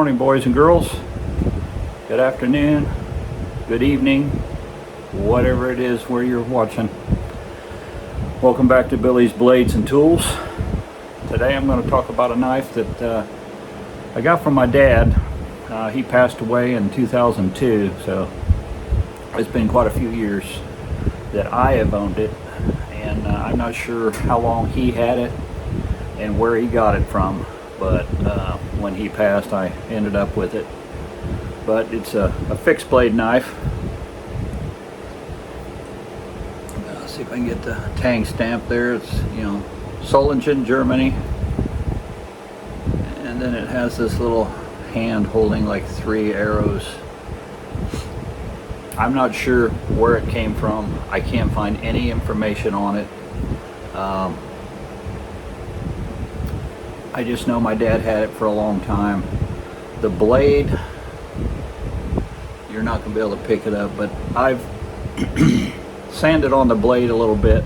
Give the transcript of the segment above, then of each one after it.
morning, boys and girls. Good afternoon, good evening, whatever it is where you're watching. Welcome back to Billy's Blades and Tools. Today I'm going to talk about a knife that I got from my dad. He passed away in 2002, so it's been quite a few years that I have owned it, and I'm not sure how long he had it and where he got it from, but when he passed I ended up with it. But it's a fixed blade knife. Let's see if I can get the Tang stamp there. It's, Solingen, Germany. And then it has this little hand holding like 3 arrows. I'm not sure where it came from. I can't find any information on it. I just know my dad had it for a long time. The blade, you're not going to be able to pick it up, but I've sanded on the blade a little bit.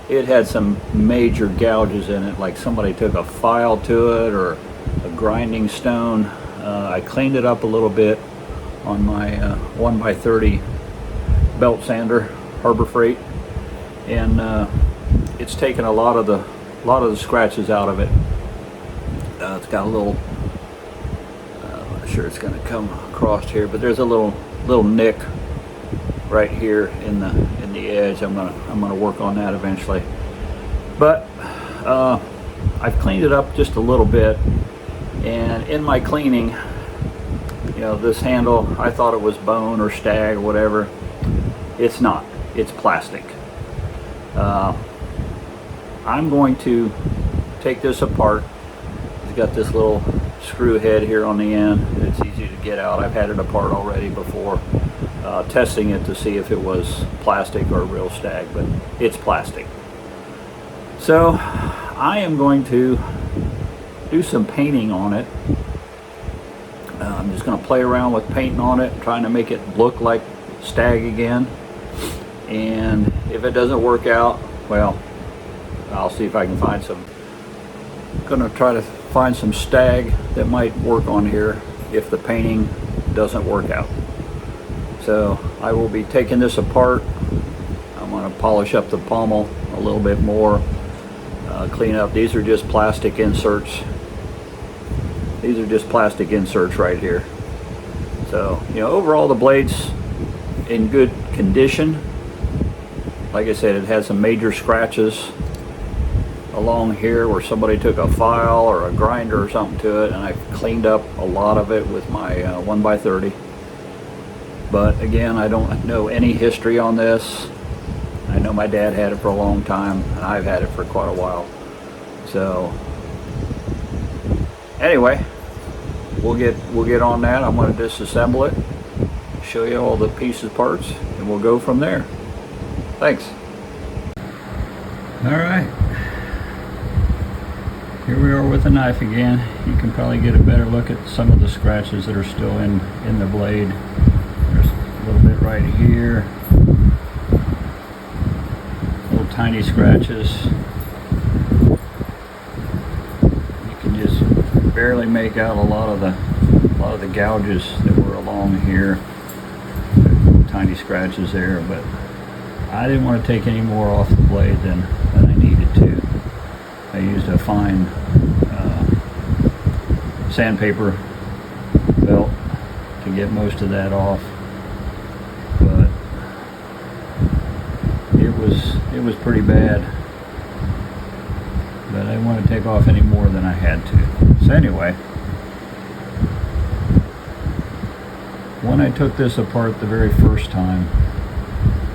It had some major gouges in it, like somebody took a file to it or a grinding stone. I cleaned it up a little bit on my 1x30 belt sander, Harbor Freight, and it's taken a lot of the scratches out of it. It's got a little, I'm not sure it's going to come across here, but there's a little nick right here in the edge. I'm gonna work on that eventually. But I've cleaned it up just a little bit, and in my cleaning, this handle, I thought it was bone or stag or whatever. It's not. It's plastic. I'm going to take this apart. It's got this little screw head here on the end. It's easy to get out. I've had it apart already before, testing it to see if it was plastic or real stag, but it's plastic. So I am going to do some painting on it. I'm just going to play around with painting on it, trying to make it look like stag again. And if it doesn't work out, well, I'll see if I can find some. I'm going to try to find some stag that might work on here if the painting doesn't work out. So I will be taking this apart. I'm going to polish up the pommel a little bit more, clean up. These are just plastic inserts. These are just plastic inserts right here. So, overall the blade's in good condition. Like I said, it has some major scratches along here where somebody took a file or a grinder or something to it, and I cleaned up a lot of it with my 1x30. But again, I don't know any history on this. I know my dad had it for a long time, and I've had it for quite a while. So anyway, we'll get on that. I'm going to disassemble it, show you all the pieces, parts, and we'll go from there. Thanks. All right. Here we are with the knife again. You can probably get a better look at some of the scratches that are still in the blade. There's a little bit right here. Little tiny scratches. You can just barely make out a lot of the gouges that were along here. Tiny scratches there, but I didn't want to take any more off the blade than I needed to. I used a fine sandpaper belt to get most of that off, but it was pretty bad. But I didn't want to take off any more than I had to. So anyway, when I took this apart the very first time,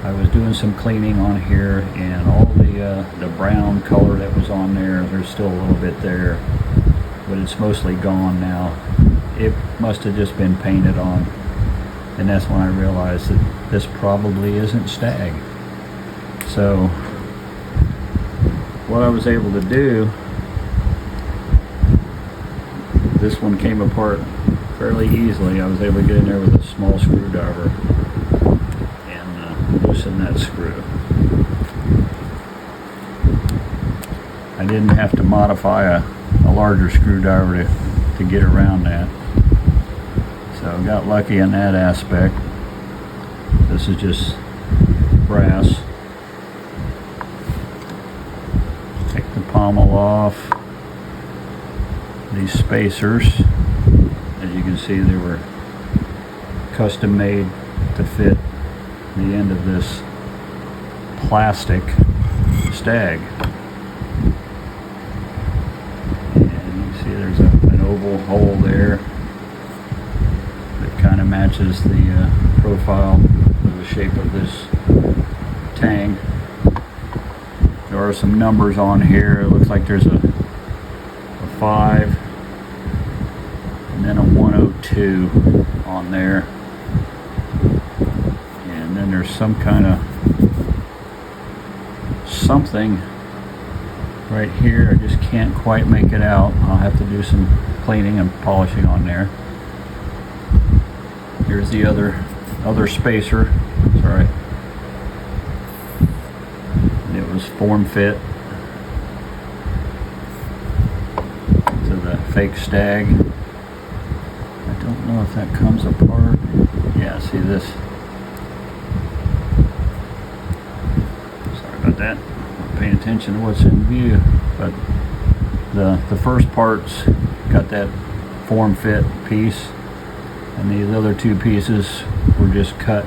I was doing some cleaning on here, and all the brown color that was on there's still a little bit there, but it's mostly gone now. It must have just been painted on, and that's when I realized that this probably isn't stag. So what I was able to do, this one came apart fairly easily. I was able to get in there with a small screwdriver and loosen that screw. I didn't have to modify a larger screwdriver to get around that. So got lucky in that aspect. This is just brass. Take the pommel off. These spacers, as you can see, they were custom made to fit the end of this plastic stag. And you can see there's an oval hole there that kind of matches the profile of the shape of this tang. There are some numbers on here. It looks like there's a 5 and then a 102 on there, and then there's some kind of something right here. I just can't quite make it out. I'll have to do some cleaning and polishing on there. Here's the other spacer. Sorry, it was form fit to the fake stag. I don't know if that comes apart. Yeah, see this? Sorry about that. Not paying attention to what's in view. But the first part's got that form fit piece, and these other two pieces were just cut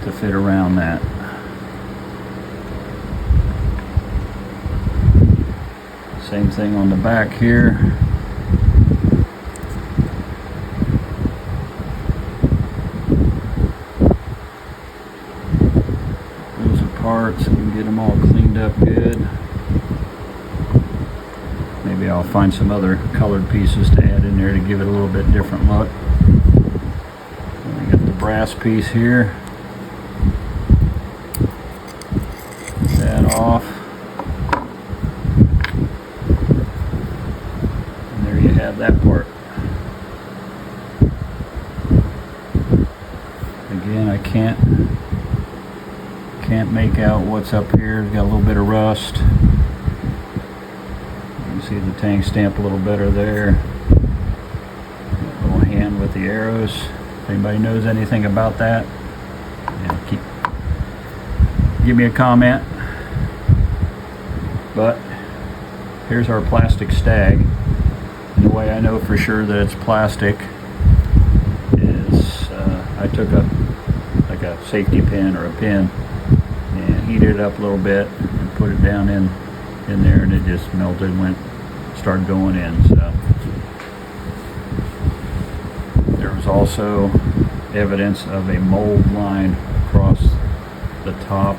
to fit around that. Same thing on the back here. Those are parts. We can get them all cleaned up good. Maybe I'll find some other colored pieces to add in there to give it a little bit different look. And we got the brass piece here. Get that off. Have that part. Again, I can't make out what's up here. It's got a little bit of rust. You can see the tang stamp a little better there. A little hand with the arrows. If anybody knows anything about that, give me a comment. But here's our plastic stag. The way I know for sure that it's plastic is I took a safety pin or a pin and heated it up a little bit and put it down in there, and it just melted and started going in. So there was also evidence of a mold line across the top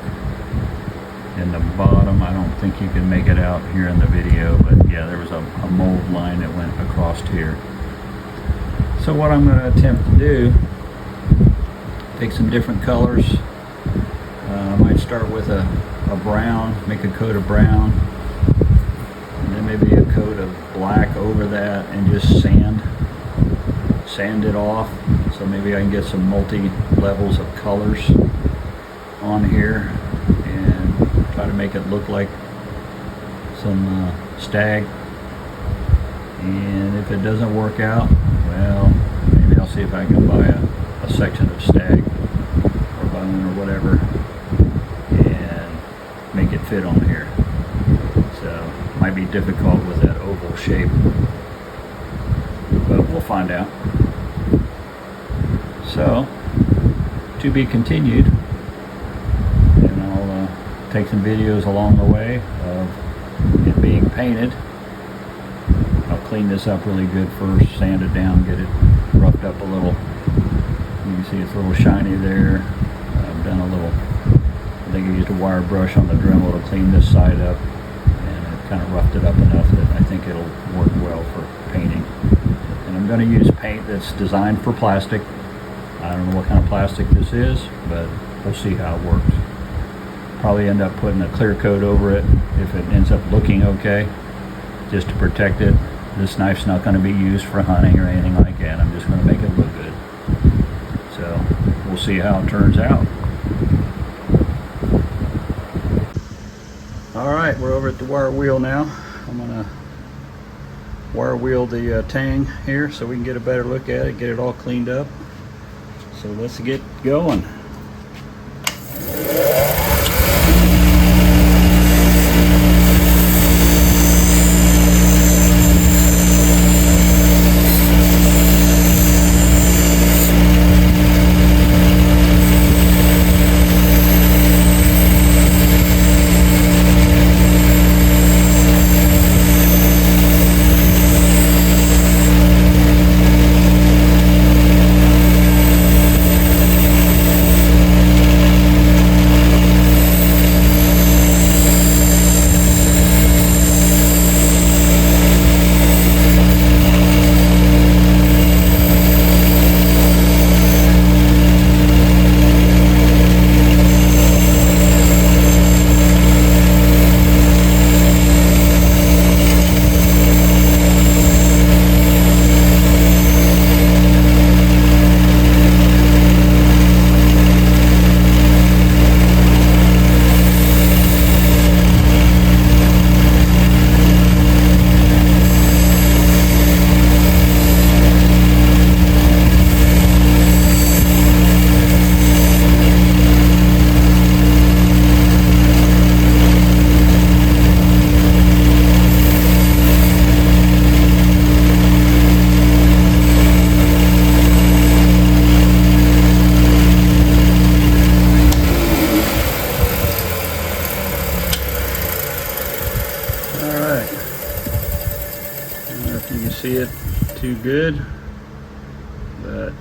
and the bottom. I don't think you can make it out here in the video, but yeah, there was a mold line that went across here. So what I'm going to attempt to do, take some different colors. I might start with a brown, make a coat of brown, and then maybe a coat of black over that, and just sand it off. So maybe I can get some multi levels of colors on here and try to make it look like some stag. And if it doesn't work out, well, maybe I'll see if I can buy a section of stag or bone or whatever and make it fit on here. So might be difficult with that oval shape, but we'll find out. So to be continued, and I'll take some videos along the way of it being painted. I'll clean this up really good first, sand it down, get it roughed up a little. You can see it's a little shiny there. I've done a little, I think I used a wire brush on the Dremel to clean this side up, and it kind of roughed it up enough that I think it'll work well for painting. And I'm going to use paint that's designed for plastic. I don't know what kind of plastic this is, but we'll see how it works. Probably end up putting a clear coat over it if it ends up looking okay, just to protect it. This knife's not going to be used for hunting or anything like that. I'm just going to make it look good. So we'll see how it turns out. All right, we're over at the wire wheel now. I'm going to wire wheel the tang here so we can get a better look at it, get it all cleaned up. So let's get going. See it too good, but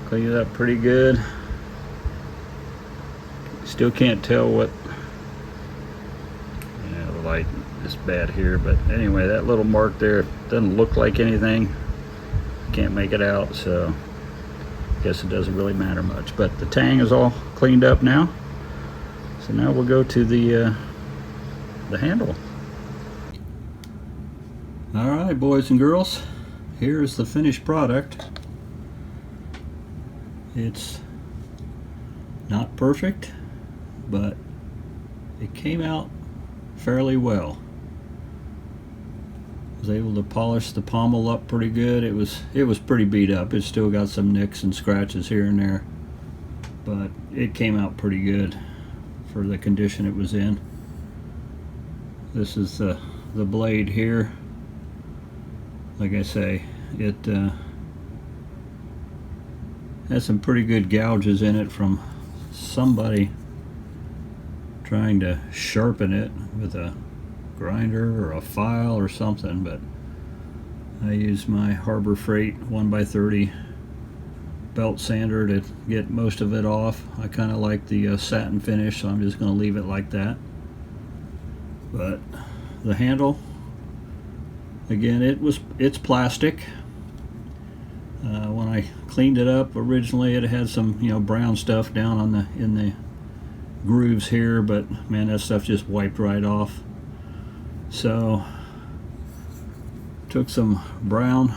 clean it up pretty good. Still can't tell what, the light is bad here, but anyway, that little mark there doesn't look like anything. Can't make it out, so I guess it doesn't really matter much. But the tang is all cleaned up now, so now we'll go to the handle. Alright, boys and girls, here's the finished product. It's not perfect, but it came out fairly well. I was able to polish the pommel up pretty good. It was pretty beat up. It's still got some nicks and scratches here and there, but it came out pretty good for the condition it was in. This is the blade here. Like I say, it has some pretty good gouges in it from somebody trying to sharpen it with a grinder or a file or something, but I use my Harbor Freight 1x30 belt sander to get most of it off. I kind of like the satin finish, so I'm just going to leave it like that. But the handle, again, it's plastic. When I cleaned it up originally, it had some brown stuff down in the grooves here, but man, that stuff just wiped right off. So took some brown,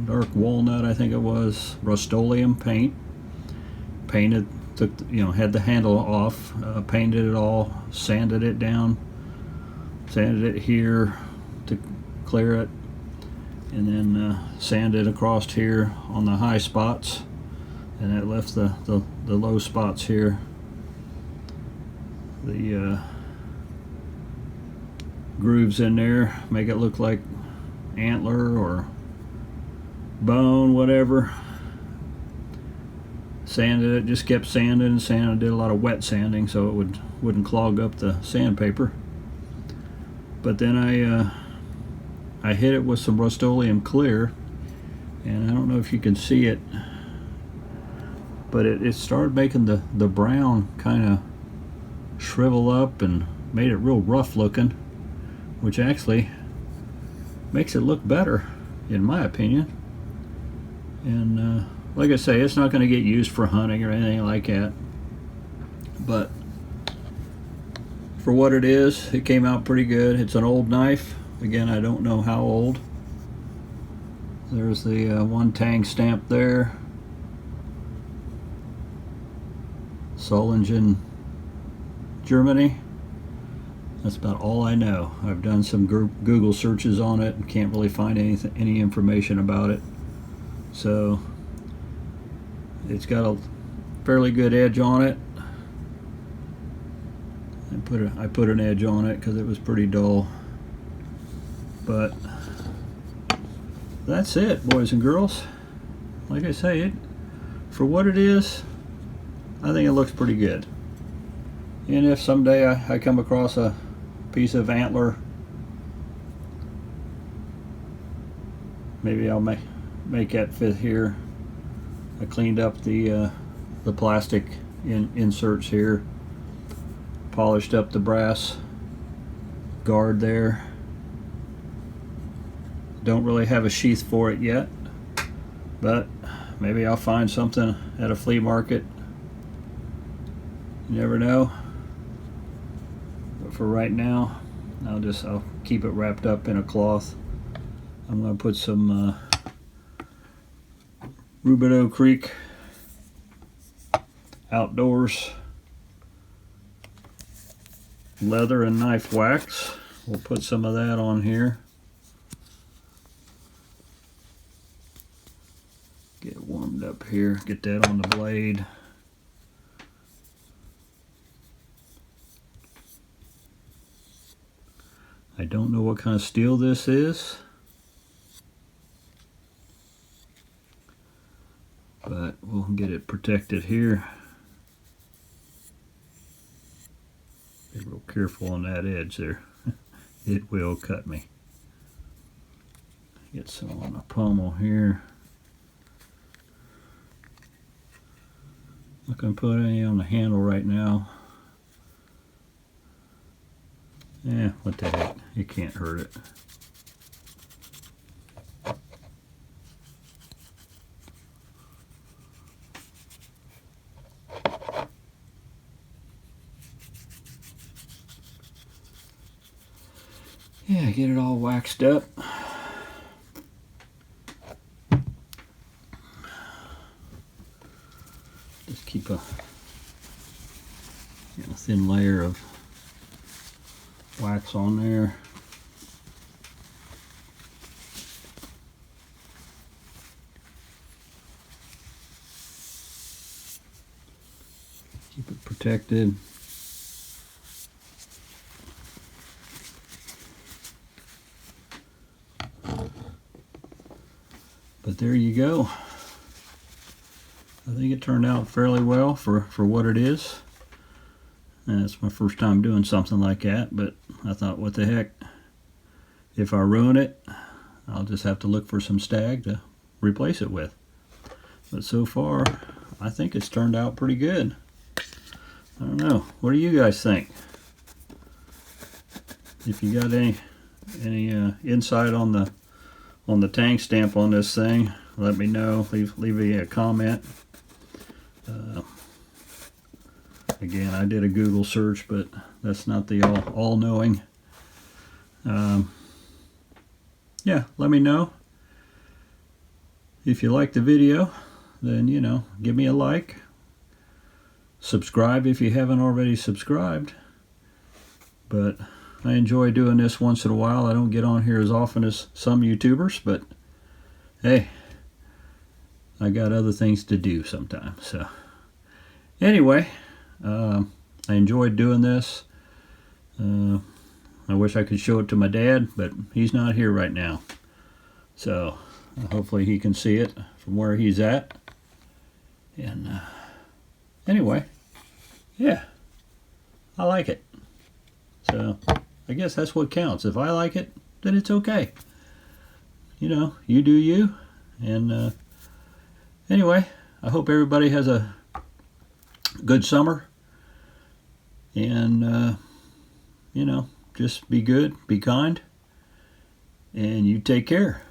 dark walnut, I think it was, Rust-Oleum paint, painted, had the handle off, painted it all, sanded it down, sanded it here to clear it, and then sanded across here on the high spots, and that left the low spots here. The grooves in there make it look like antler or bone, whatever. Sanded it, just kept sanding and sanding. Did a lot of wet sanding so it wouldn't clog up the sandpaper. But then I hit it with some Rust-Oleum clear, and I don't know if you can see it, but it started making the brown kind of shrivel up and made it real rough looking, which actually makes it look better in my opinion. And like I say, it's not going to get used for hunting or anything like that, but for what it is, it came out pretty good. It's an old knife. Again, I don't know how old. There's the one tang stamp there. Solingen, Germany. That's about all I know. I've done some Google searches on it and can't really find any information about it. So it's got a fairly good edge on it. I put an edge on it because it was pretty dull. But that's it, boys and girls. Like I say, for what it is, I think it looks pretty good. And if someday I come across a piece of antler, maybe I'll make that fit here. I cleaned up the plastic inserts here, polished up the brass guard there. Don't really have a sheath for it yet, but maybe I'll find something at a flea market. You never know. But for right now, I'll keep it wrapped up in a cloth. I'm going to put some Rubidoux Creek Outdoors leather and knife wax. We'll put some of that on here. Get it warmed up here, get that on the blade. I don't know what kind of steel this is, but we'll get it protected here. Be real careful on that edge there. It will cut me. Get some on the pommel here. Not going to put any on the handle right now. Yeah, what the heck, you can't hurt it. Yeah, get it all waxed up. Just keep a thin layer of wax on there. Keep it protected. But there you go. I think it turned out fairly well for what it is. And it's my first time doing something like that, but I thought, what the heck? If I ruin it, I'll just have to look for some stag to replace it with. But so far, I think it's turned out pretty good. I don't know. What do you guys think? If you got any insight on the tang stamp on this thing, let me know. Leave me a comment. Again, I did a Google search, but that's not the all-knowing. Yeah, let me know. If you like the video, then, give me a like. Subscribe if you haven't already subscribed. But I enjoy doing this once in a while. I don't get on here as often as some YouTubers, but hey, I got other things to do sometimes. So anyway, I enjoyed doing this. I wish I could show it to my dad, but he's not here right now. So hopefully he can see it from where he's at. And anyway, yeah, I like it. So I guess that's what counts. If I like it, then it's okay. You do you. And anyway, I hope everybody has a good summer. And, just be good, be kind, and you take care.